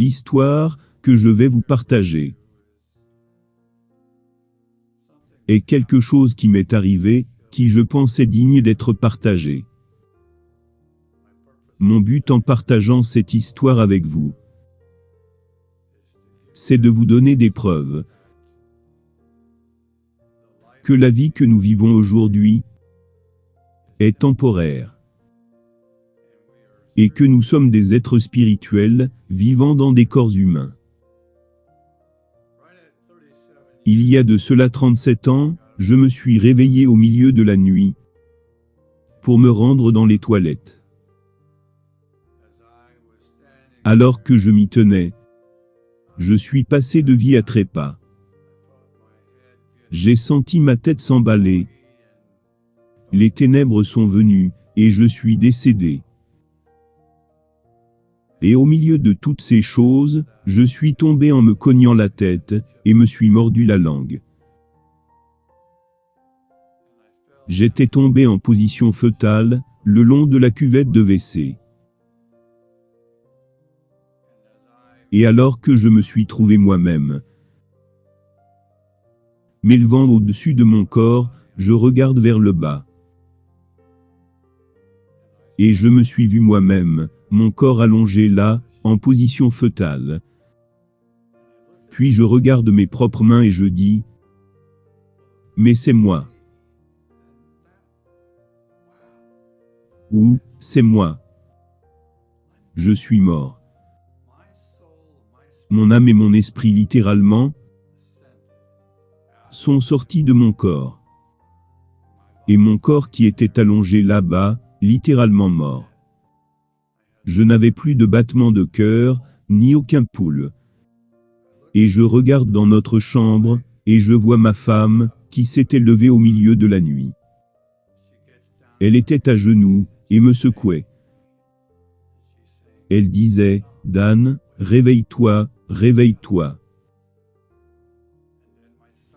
L'histoire que je vais vous partager est quelque chose qui m'est arrivé, qui je pensais digne d'être partagé. Mon but en partageant cette histoire avec vous, c'est de vous donner des preuves que la vie que nous vivons aujourd'hui est temporaire et que nous sommes des êtres spirituels vivant dans des corps humains. Il y a de cela 37 ans, je me suis réveillé au milieu de la nuit pour me rendre dans les toilettes. Alors que je m'y tenais, je suis passé de vie à trépas. J'ai senti ma tête s'emballer. Les ténèbres sont venues, et je suis décédé. Et au milieu de toutes ces choses, je suis tombé en me cognant la tête, et me suis mordu la langue. J'étais tombé en position fœtale, le long de la cuvette de WC. Et alors que je me suis trouvé moi-même, m'élevant au-dessus de mon corps, je regarde vers le bas. Et je me suis vu moi-même, mon corps allongé là, en position fœtale. Puis je regarde mes propres mains et je dis, « Mais c'est moi. » Ou, « C'est moi. » Je suis mort. Mon âme et mon esprit littéralement sont sortis de mon corps. Et mon corps qui était allongé là-bas, littéralement mort. Je n'avais plus de battement de cœur, ni aucun pouls. Et je regarde dans notre chambre, et je vois ma femme, qui s'était levée au milieu de la nuit. Elle était à genoux, et me secouait. Elle disait, « Dan, réveille-toi, réveille-toi. »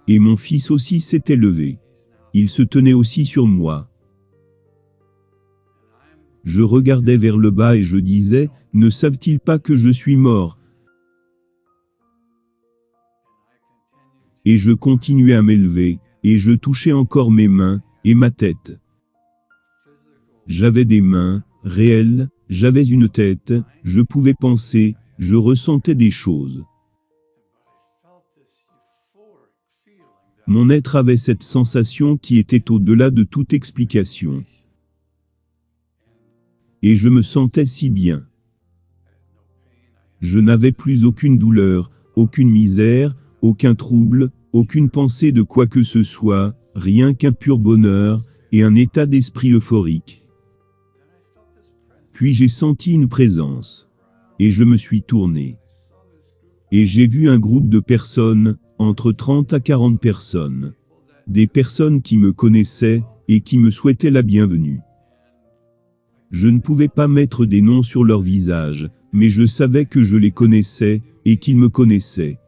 Et mon fils aussi s'était levé. Il se tenait aussi sur moi. Je regardais vers le bas et je disais, « Ne savent-ils pas que je suis mort ?» Et je continuais à m'élever, et je touchais encore mes mains, et ma tête. J'avais des mains, réelles, j'avais une tête, je pouvais penser, je ressentais des choses. Mon être avait cette sensation qui était au-delà de toute explication. Et je me sentais si bien. Je n'avais plus aucune douleur, aucune misère, aucun trouble, aucune pensée de quoi que ce soit, rien qu'un pur bonheur, et un état d'esprit euphorique. Puis j'ai senti une présence. Et je me suis tourné. Et j'ai vu un groupe de personnes, entre 30 à 40 personnes. Des personnes qui me connaissaient, et qui me souhaitaient la bienvenue. Je ne pouvais pas mettre des noms sur leur visage, mais je savais que je les connaissais, et qu'ils me connaissaient.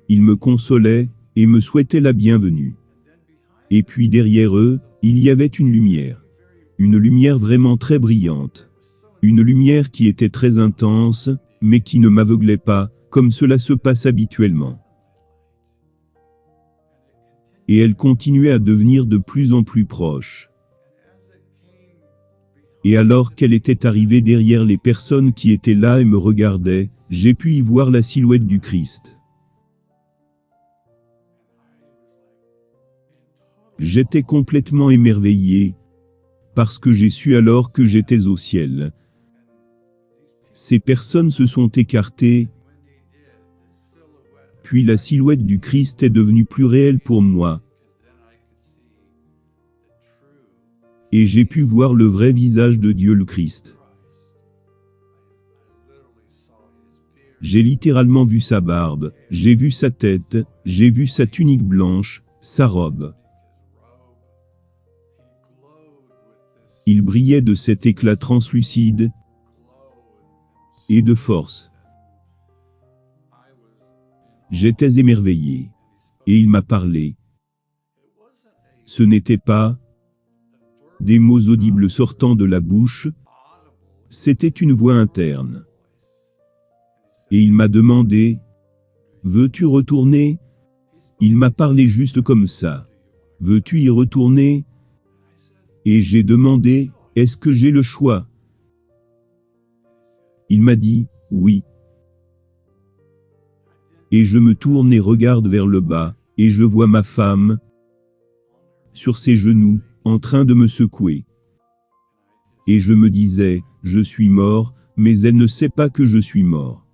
Ils me consolaient, et me souhaitaient la bienvenue. Et puis derrière eux, il y avait une lumière vraiment très brillante. Une lumière qui était très intense, mais qui ne m'aveuglait pas, comme cela se passe habituellement. Et elle continuait à devenir de plus en plus proche. Et alors qu'elle était arrivée derrière les personnes qui étaient là et me regardaient, j'ai pu y voir la silhouette du Christ. J'étais complètement émerveillé, parce que j'ai su alors que j'étais au ciel. Ces personnes se sont écartées, puis la silhouette du Christ est devenue plus réelle pour moi. Et j'ai pu voir le vrai visage de Dieu le Christ. J'ai littéralement vu sa barbe, j'ai vu sa tête, j'ai vu sa tunique blanche, sa robe. Il brillait de cet éclat translucide et de force. J'étais émerveillé. Et il m'a parlé. Ce n'était pas des mots audibles sortant de la bouche, c'était une voix interne. Et il m'a demandé, veux-tu retourner? Il m'a parlé juste comme ça. Veux-tu y retourner? Et j'ai demandé, est-ce que j'ai le choix? Il m'a dit, oui. Et je me tourne et regarde vers le bas, et je vois ma femme, sur ses genoux, en train de me secouer. Et je me disais, je suis mort, mais elle ne sait pas que je suis mort.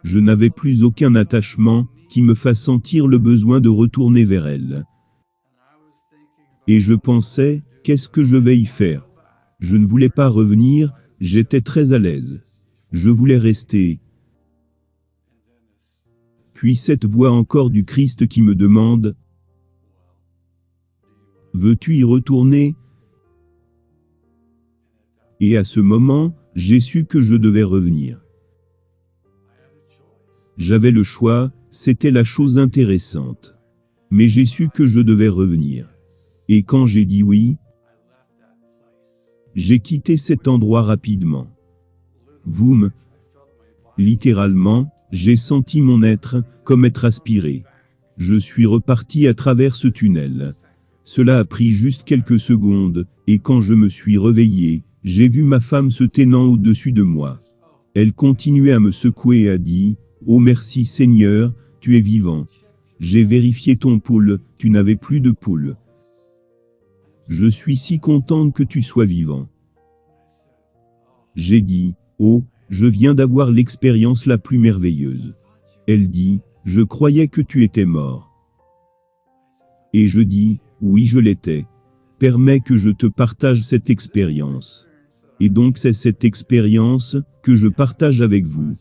Je n'avais plus aucun attachement qui me fasse sentir le besoin de retourner vers elle. Et je pensais, qu'est-ce que je vais y faire? Je ne voulais pas revenir, j'étais très à l'aise. Je voulais rester. Puis cette voix encore du Christ qui me demande, veux-tu y retourner? Et à ce moment, j'ai su que je devais revenir. J'avais le choix, c'était la chose intéressante. Mais j'ai su que je devais revenir. Et quand j'ai dit oui, j'ai quitté cet endroit rapidement. Littéralement, j'ai senti mon être, comme être aspiré. Je suis reparti à travers ce tunnel. Cela a pris juste quelques secondes, et quand je me suis réveillé, j'ai vu ma femme se tenant au-dessus de moi. Elle continuait à me secouer et a dit, « Oh merci Seigneur, tu es vivant. J'ai vérifié ton pouls, tu n'avais plus de pouls. Je suis si contente que tu sois vivant. » J'ai dit, « Oh, je viens d'avoir l'expérience la plus merveilleuse. » Elle dit, « Je croyais que tu étais mort. » Et je dis, « Oui, je l'étais. Permets que je te partage cette expérience. » Et donc c'est cette expérience que je partage avec vous.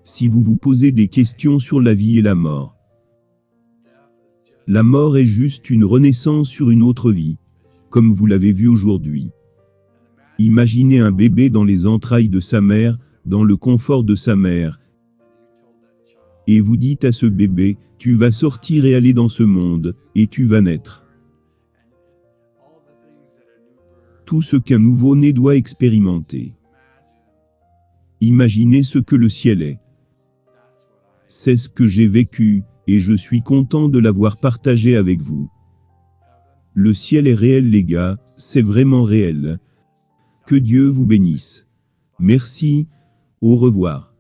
Si vous vous posez des questions sur la vie et la mort. La mort est juste une renaissance sur une autre vie, comme vous l'avez vu aujourd'hui. Imaginez un bébé dans les entrailles de sa mère, dans le confort de sa mère. Et vous dites à ce bébé, tu vas sortir et aller dans ce monde, et tu vas naître. Tout ce qu'un nouveau-né doit expérimenter. Imaginez ce que le ciel est. C'est ce que j'ai vécu, et je suis content de l'avoir partagé avec vous. Le ciel est réel les gars, c'est vraiment réel. Que Dieu vous bénisse. Merci, au revoir.